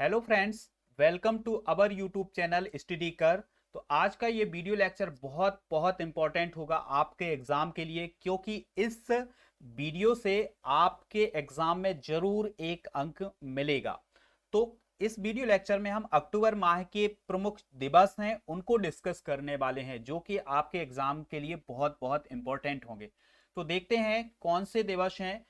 Hello friends, welcome to our YouTube channel study कर। तो आज का ये वीडियो लेक्चर बहुत बहुत इंपॉर्टेंट होगा आपके एग्जाम के लिए, क्योंकि इस वीडियो से आपके एग्जाम में जरूर एक अंक मिलेगा। तो इस वीडियो लेक्चर में हम अक्टूबर माह के प्रमुख दिवस हैं उनको डिस्कस करने वाले हैं, जो कि आपके एग्जाम के लिए बहुत बहुत इंपॉर्टेंट होंगे। तो देखते हैं कौन से दिवस हैं।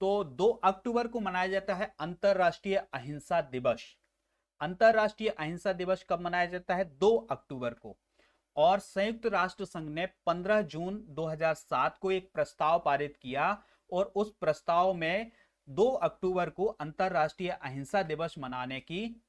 तो 2 अक्टूबर को मनाया जाता है अंतरराष्ट्रीय अहिंसा दिवस। अंतरराष्ट्रीय अहिंसा दिवस कब मनाया जाता है? 2 अक्टूबर को। और संयुक्त राष्ट्र संघ ने 15 जून 2007 को एक प्रस्ताव पारित किया और उस प्रस्ताव में 2 अक्टूबर को अंतरराष्ट्रीय अहिंसा दिवस मनाने की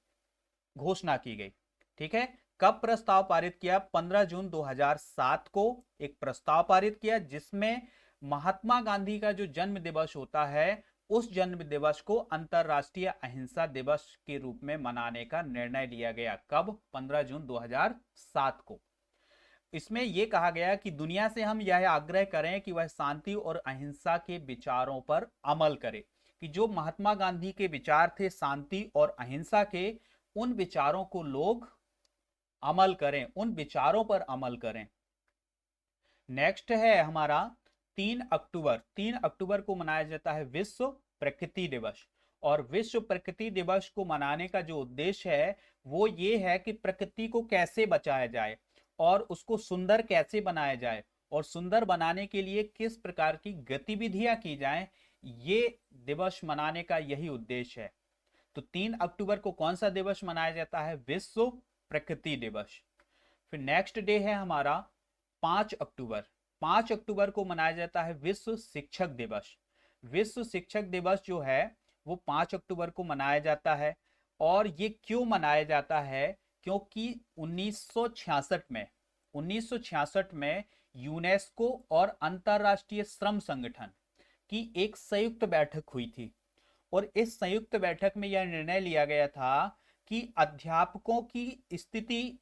घोषणा की गई। ठीक है, कब प्रस्ताव पारित किया? 15 जून 2007 को एक प्रस्ताव पारित किया, जिसमें महात्मा गांधी का जो जन्म दिवस होता है उस जन्म दिवस को अंतरराष्ट्रीय अहिंसा दिवस के रूप में मनाने का निर्णय लिया गया। कब? 15 जून 2007 को। इसमें यह कहा गया कि दुनिया से हम यह आग्रह करें कि वह शांति और अहिंसा के विचारों पर अमल करे। कि जो महात्मा गांधी के विचार थे शांति और अहिंसा के, उन विचारों को लोग अमल करें, उन विचारों पर अमल करें। नेक्स्ट है हमारा 3 अक्टूबर। 3 अक्टूबर को मनाया जाता है विश्व प्रकृति दिवस। और विश्व प्रकृति दिवस को मनाने का जो उद्देश्य है वो ये है कि प्रकृति को कैसे बचाया जाए और उसको सुंदर कैसे बनाया जाए, और सुंदर बनाने के लिए किस प्रकार की गतिविधियां की जाएं, ये दिवस मनाने का यही उद्देश्य है। तो 3 अक्टूबर को कौन सा दिवस मनाया जाता है? विश्व प्रकृति दिवस। फिर नेक्स्ट डे है हमारा 5 अक्टूबर। 5 अक्टूबर को मनाया जाता है विश्व शिक्षक दिवस। विश्व शिक्षक दिवस जो है वो 5 अक्टूबर को मनाया जाता है। और ये क्यों मनाया जाता है? क्योंकि 1966 में यूनेस्को और अंतरराष्ट्रीय श्रम संगठन की एक संयुक्त बैठक हुई थी। और इस संयुक्त बैठक में यह निर्णय लिया गया था कि अध्यापकों की स्थिति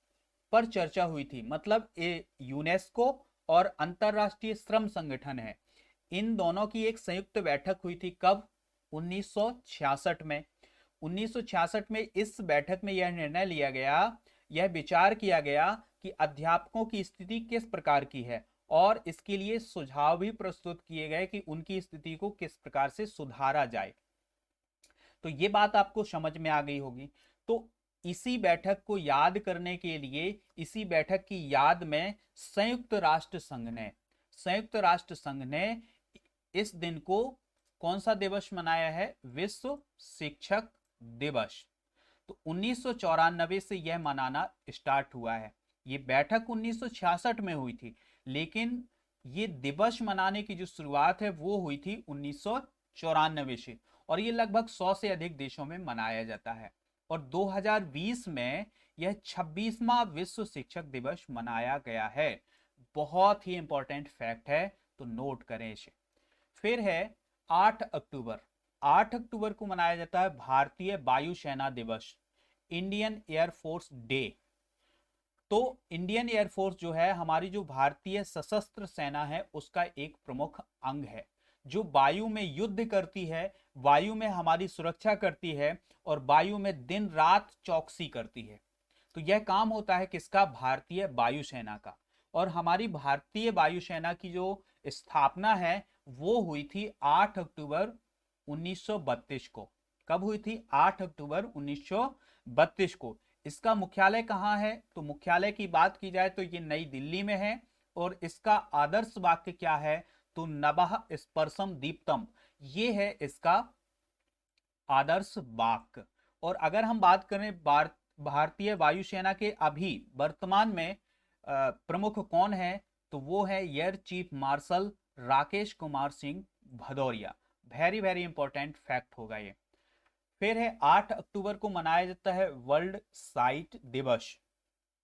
पर चर्चा हुई थी। मतलब ये यूनेस्को और अंतरराष्ट्रीय श्रम संगठन है, इन दोनों की एक संयुक्त बैठक हुई थी। कब? 1966 में। 1966 में इस बैठक में यह निर्णय लिया गया, यह विचार किया गया कि अध्यापकों की स्थिति किस प्रकार की है, और इसके लिए सुझाव भी प्रस्तुत किए गए कि उनकी स्थिति को किस प्रकार से सुधारा जाए। तो ये बात आपको समझ में आ गई होगी। तो इसी बैठक को याद करने के लिए, इसी बैठक की याद में संयुक्त राष्ट्र संघ ने इस दिन को कौन सा दिवस मनाया है? विश्व शिक्षक दिवस। तो 1994 से यह मनाना स्टार्ट हुआ है। ये बैठक 1966 में हुई थी, लेकिन ये दिवस मनाने की जो शुरुआत है वो हुई थी 1994 से। और ये लगभग 100 से अधिक देशों में मनाया जाता है। और 2020 में यह 26वां विश्व शिक्षक दिवस मनाया गया है। बहुत ही इंपॉर्टेंट फैक्ट है, तो नोट करें इसे। फिर है 8 अक्टूबर। 8 अक्टूबर को मनाया जाता है भारतीय वायुसेना दिवस, इंडियन एयरफोर्स डे। तो इंडियन एयरफोर्स जो है, हमारी जो भारतीय सशस्त्र सेना है, उसका एक प्रमुख अंग है, जो वायु में युद्ध करती है, वायु में हमारी सुरक्षा करती है और वायु में दिन रात चौकसी करती है। तो यह काम होता है किसका? भारतीय वायुसेना का। और हमारी भारतीय वायुसेना की जो स्थापना है वो हुई थी 8 अक्टूबर 1932 को। कब हुई थी? 8 अक्टूबर 1932 को। इसका मुख्यालय कहाँ है? तो मुख्यालय की बात की जाए तो ये नई दिल्ली में है। और इसका आदर्श वाक्य क्या है? तो नभः स्पर्शम दीप्तम, ये है इसका आदर्श वाक्य। और अगर हम बात करें भारतीय वायुसेना के अभी वर्तमान में प्रमुख कौन है, तो वो है air chief marshal Rakesh Kumar Singh Bhadauria. Very very important fact होगा ये। फिर है 8 अक्टूबर को मनाया जाता है वर्ल्ड साइट दिवस।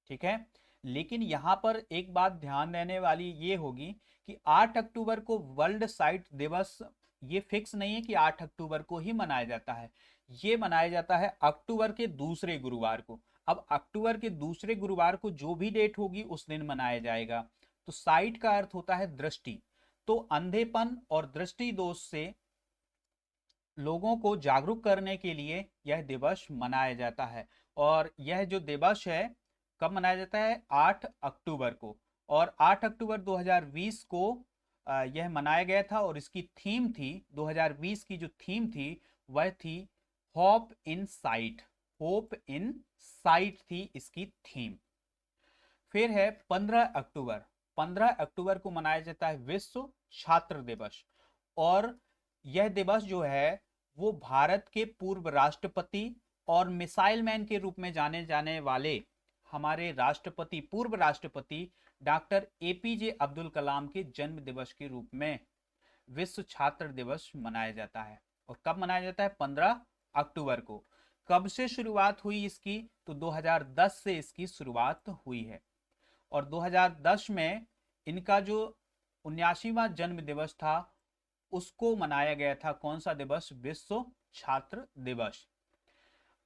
ठीक है, लेकिन यहां पर एक बात ध्यान देने वाली ये होगी कि 8 अक्टूबर को वर्ल्ड साइट दिवस ये फिक्स नहीं है कि 8 अक्टूबर को ही मनाया जाता है। ये मनाया जाता है अक्टूबर के दूसरे गुरुवार को। अब अक्टूबर के दूसरे गुरुवार को जो भी डेट होगी उस दिन मनाया जाएगा। तो साइट का अर्थ होता है दृष्टि। तो अंधेपन और दृष्टि दोष से लोगों को जागरूक करने के लिए यह दिवस मनाया जाता है। और यह जो दिवस है कब मनाया जाता है? 8 अक्टूबर को। और 8 अक्टूबर 2020 को यह मनाया गया था। और इसकी थीम थी, 2020 की जो थीम थी वह थी होप इन साइट। होप इन साइट थी इसकी थीम। फिर है 15 अक्टूबर। 15 अक्टूबर को मनाया जाता है विश्व छात्र दिवस। और यह दिवस जो है वो भारत के पूर्व राष्ट्रपति और मिसाइल मैन के रूप में जाने जाने वाले हमारे राष्ट्रपति, पूर्व राष्ट्रपति डॉक्टर एपीजे अब्दुल कलाम के जन्म दिवस के रूप में विश्व छात्र दिवस मनाया जाता है। और कब मनाया जाता है? 15 अक्टूबर को। कब से शुरुआत हुई इसकी? तो 2010 से इसकी शुरुआत हुई है। और 2010 में इनका जो 79वां जन्म दिवस था उसको मनाया गया था। कौन सा दिवस? विश्व छात्र दिवस।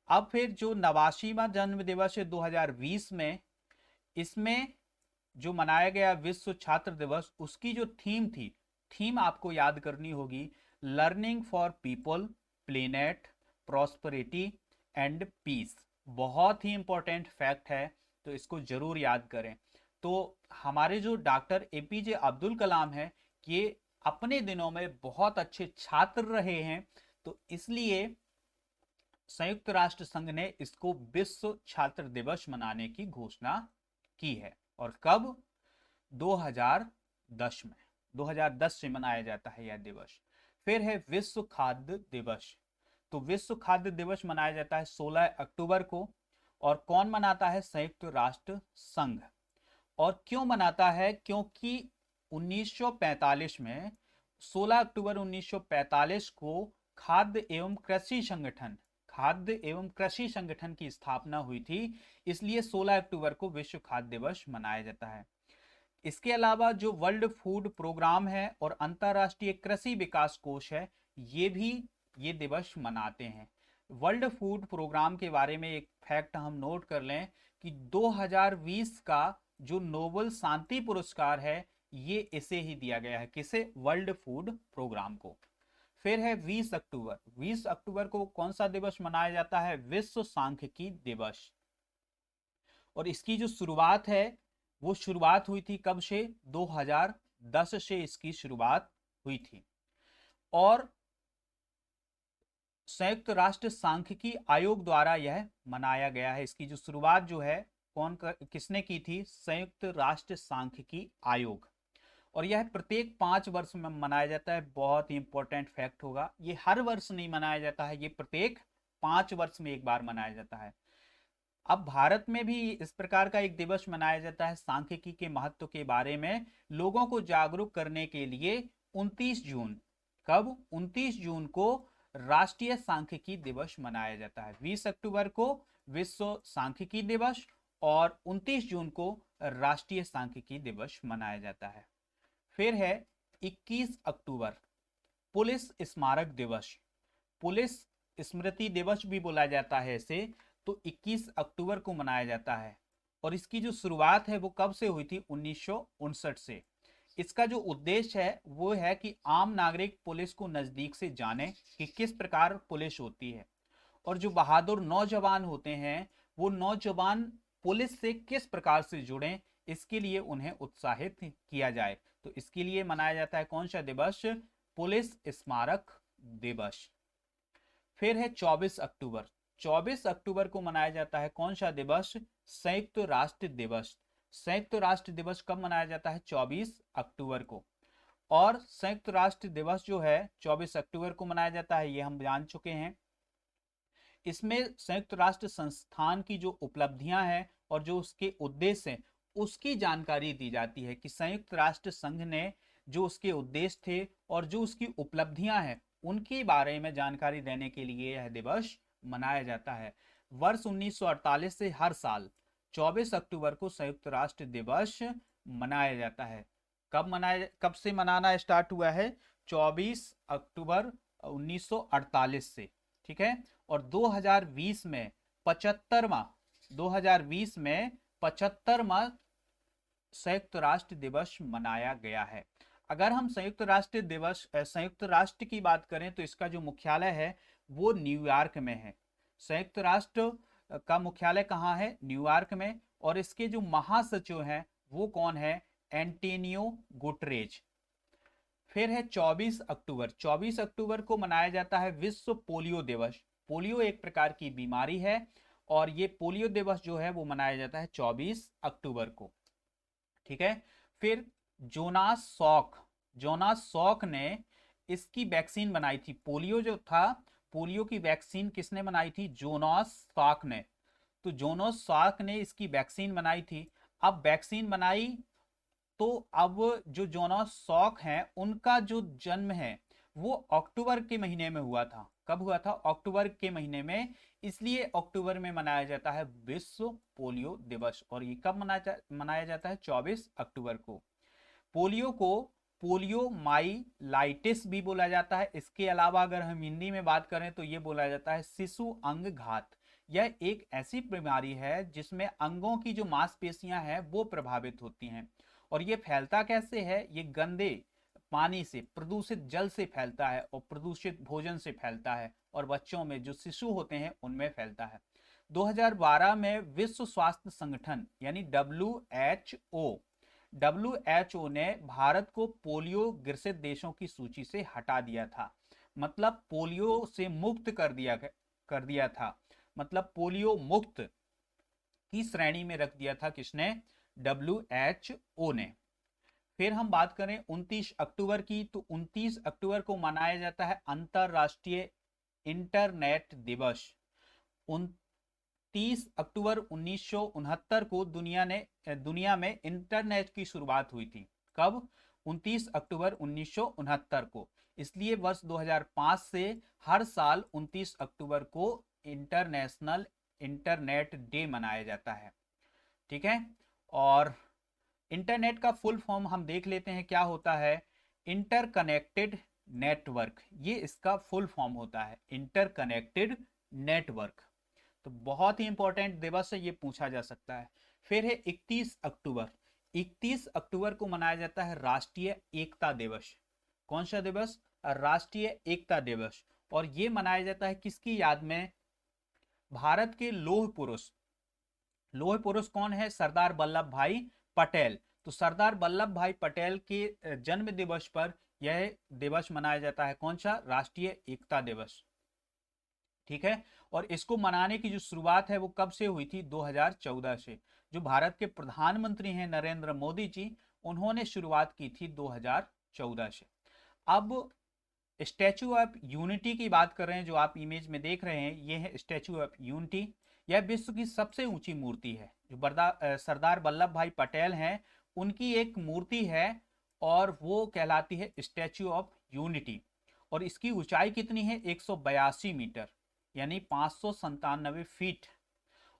अब फिर जो 89वां जन्म दिवस है 2020 में, इसमें जो मनाया गया विश्व छात्र दिवस, उसकी जो थीम थी, थीम आपको याद करनी होगी, learning for people, planet, prosperity and peace. बहुत ही इंपॉर्टेंट फैक्ट है, तो इसको जरूर याद करें। तो हमारे जो डॉक्टर एपीजे अब्दुल कलाम है, ये अपने दिनों में बहुत अच्छे छात्र रहे हैं, तो इसलिए संयुक्त राष्ट्र संघ ने इसको विश्व छात्र दिवस मनाने की घोषणा की है। और कब? 2010 में। 2010 से मनाया जाता है यह दिवस। फिर है विश्व खाद्य दिवस। तो विश्व खाद्य दिवस मनाया जाता है 16 अक्टूबर को। और कौन मनाता है? संयुक्त राष्ट्र संघ। और क्यों मनाता है? क्योंकि 1945 में, 16 अक्टूबर 1945 को खाद्य एवं कृषि संगठन की स्थापना हुई थी। इसलिए 16 अक्टूबर को विश्व खाद्य दिवस मनाया जाता है। इसके अलावा जो वर्ल्ड फूड प्रोग्राम है और अंतरराष्ट्रीय कृषि विकास कोष है, ये भी ये दिवस मनाते हैं। वर्ल्ड फूड प्रोग्राम के बारे में एक फैक्ट हम नोट कर लें कि 2020 का जो नोबेल शांति पुरस्कार है ये इसे ही दिया गया है। किसे? वर्ल्ड फूड प्रोग्राम को। फिर है 20 अक्टूबर। 20 अक्टूबर को कौन सा दिवस मनाया जाता है? विश्व सांख्यिकी दिवस। और इसकी जो शुरुआत है वो शुरुआत हुई थी कब से? 2010 से इसकी शुरुआत हुई थी। और संयुक्त राष्ट्र सांख्यिकी आयोग द्वारा यह मनाया गया है। इसकी जो शुरुआत जो है किसने की थी? संयुक्त राष्ट्र सांख्यिकी आयोग। और यह प्रत्येक 5 वर्ष में मनाया जाता है। बहुत ही इंपॉर्टेंट फैक्ट होगा, ये हर वर्ष नहीं मनाया जाता है, ये प्रत्येक 5 वर्ष में एक बार मनाया जाता है। अब भारत में भी इस प्रकार का एक दिवस मनाया जाता है सांख्यिकी के महत्व के बारे में लोगों को जागरूक करने के लिए। 29 जून। कब? 29 जून को राष्ट्रीय सांख्यिकी दिवस मनाया जाता है। 20 अक्टूबर को विश्व सांख्यिकी दिवस और 29 जून को राष्ट्रीय सांख्यिकी दिवस मनाया जाता है। फिर है 21 अक्टूबर, पुलिस स्मारक दिवस। पुलिस स्मृति दिवस भी बोला जाता है इसे। तो 21 अक्टूबर को मनाया जाता है। और इसकी जो शुरुआत है वो कब से हुई थी? 1959 से। इसका जो उद्देश्य है वो है कि आम नागरिक पुलिस को नजदीक से जाने कि किस प्रकार पुलिस होती है, और जो बहादुर नौजवान होते हैं वो नौजवान पुलिस से किस प्रकार से जुड़ें, इसके लिए उन्हें उत्साहित किया जाए। तो इसके लिए मनाया जाता है कौन सा दिवस? पुलिस स्मारक दिवस। फिर है 24 अक्टूबर। 24 अक्टूबर को मनाया जाता है कौन सा दिवस? संयुक्त राष्ट्र दिवस। संयुक्त राष्ट्र दिवस कब मनाया जाता है? 24 अक्टूबर को। और संयुक्त राष्ट्र दिवस जो है 24 अक्टूबर को मनाया जाता है, ये हम जान चुके हैं। इसमें संयुक्त राष्ट्र संस्थान की जो उपलब्धियां हैं और जो उसके उद्देश्य हैं उसकी जानकारी दी जाती है कि संयुक्त राष्ट्र संघ ने जो उसके उद्देश्य थे और जो उसकी उपलब्धियां हैं उनके बारे में जानकारी देने के लिए यह दिवस मनाया जाता है। वर्ष 1948 से हर साल 24 अक्टूबर को संयुक्त राष्ट्र दिवस मनाया जाता है। कब से मनाना स्टार्ट हुआ है? 24 अक्टूबर 1948 से। ठीक है। और 2020 में 75वां संयुक्त राष्ट्र दिवस मनाया गया है। अगर हम संयुक्त राष्ट्र की बात करें तो इसका जो मुख्यालय है वो न्यूयॉर्क में है। संयुक्त राष्ट्र का मुख्यालय कहाँ है? न्यूयॉर्क में। और इसके जो महासचिव हैं वो कौन है? एंटोनियो गुटरेज। फिर है 24 अक्टूबर। 24 अक्टूबर को मनाया जाता है विश्व पोलियो दिवस। पोलियो एक प्रकार की बीमारी है और ये पोलियो दिवस जो है वो मनाया जाता है 24 अक्टूबर को। ठीक है। फिर जोनास सॉक ने इसकी वैक्सीन बनाई थी। पोलियो जो था, पोलियो की वैक्सीन किसने बनाई थी? जोनास सॉक ने। तो जोनास सॉक ने इसकी वैक्सीन बनाई थी। अब वैक्सीन बनाई तो अब जो जोनास सॉक हैं उनका जो जन्म है वो अक्टूबर के महीने में हुआ था। कब हुआ था? अक्टूबर के महीने में। इसलिए अक्टूबर में मनाया जाता है विश्व पोलियो दिवस। और ये कब मनाया जाता है? 24 अक्टूबर को। पोलियो को पोलियो माइलाइटिस भी बोला जाता है। इसके अलावा अगर हम हिंदी में बात करें तो ये बोला जाता है शिशु अंग घात। यह एक ऐसी बीमारी है जिसमें अंगों की जो मांसपेशियां हैं वो प्रभावित होती हैं। और ये फैलता कैसे है? ये गंदे पानी से, प्रदूषित जल से फैलता है और प्रदूषित भोजन से फैलता है और बच्चों में जो शिशु होते हैं उनमें फैलता है। 2012 में विश्व स्वास्थ्य संगठन यानी WHO ने भारत को पोलियो ग्रसित देशों की सूची से हटा दिया था। मतलब पोलियो से मुक्त कर दिया था। मतलब पोलियो मुक्त की श्रेणी में रख दिया था। किसने? WHO ने। फिर हम बात करें 29 अक्टूबर की, तो 29 अक्टूबर को मनाया जाता है अंतरराष्ट्रीय इंटरनेट दिवस। 30 अक्टूबर 1969 को दुनिया में इंटरनेट की शुरुआत हुई थी। कब? 29 अक्टूबर 1969 को। इसलिए वर्ष 2005 से हर साल 29 अक्टूबर को इंटरनेशनल इंटरनेट डे मनाया जाता है। ठीक है। और इंटरनेट का फुल फॉर्म हम देख लेते हैं क्या होता है। इंटरकनेक्टेड नेटवर्क, ये इसका फुल फॉर्म होता है, इंटरकनेक्टेड नेटवर्क। तो बहुत ही इंपॉर्टेंट दिवस है, ये पूछा जा सकता है। फिर है 31 अक्टूबर। 31 अक्टूबर को मनाया जाता है राष्ट्रीय एकता दिवस। कौन सा दिवस? राष्ट्रीय एकता दिवस। और ये मनाया जाता है किसकी याद में? भारत के लौह पुरुष कौन है? सरदार वल्लभ भाई पटेल। तो सरदार वल्लभ भाई पटेल के जन्म दिवस पर यह दिवस मनाया जाता है। कौन सा? राष्ट्रीय एकता दिवस। ठीक है। और इसको मनाने की जो शुरुआत है वो कब से हुई थी? 2014 से। जो भारत के प्रधानमंत्री हैं नरेंद्र मोदी जी, उन्होंने शुरुआत की थी 2014 से। अब स्टैचू ऑफ यूनिटी की बात कर रहे हैं, जो आप इमेज में देख रहे हैं, ये है स्टैचू ऑफ यूनिटी। यह विश्व की सबसे ऊंची मूर्ति है। जो सरदार वल्लभ भाई पटेल हैं उनकी एक मूर्ति है और वो कहलाती है स्टैचू ऑफ यूनिटी। और इसकी ऊंचाई कितनी है? 182 मीटर यानी 597 फीट।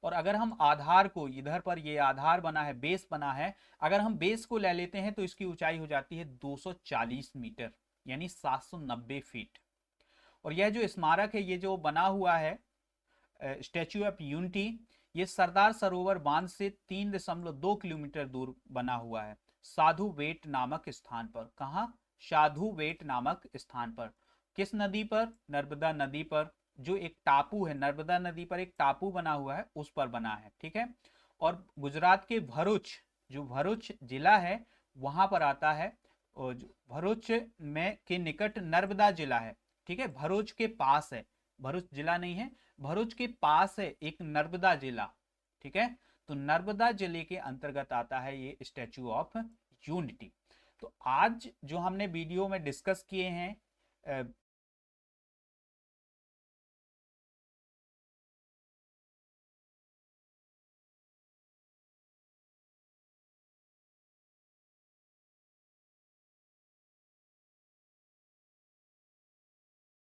और अगर हम आधार को, इधर पर ये आधार बना है, बेस बना है, अगर हम बेस को ले लेते हैं तो इसकी ऊंचाई हो जाती है 240 मीटर यानी 790 फीट। और यह जो स्मारक है, ये जो बना हुआ है स्टैचू ऑफ यूनिटी, ये सरदार सरोवर बांध से 3.2 किलोमीटर दूर बना हुआ है, साधु बेट नामक स्थान पर। कहाँ? साधु बेट नामक स्थान पर। किस नदी पर? नर्मदा नदी पर। जो एक टापू है, नर्मदा नदी पर एक टापू बना हुआ है, उस पर बना है। ठीक है। और गुजरात के भरूच जिला है वहां पर आता है। और भरूच में के निकट नर्मदा जिला है। ठीक है। भरूच के पास है, भरूच जिला नहीं है, भरूच के पास है एक नर्मदा जिला। ठीक है। तो नर्मदा जिले के अंतर्गत आता है ये स्टैचू ऑफ यूनिटी। तो आज जो हमने वीडियो में डिस्कस किए हैं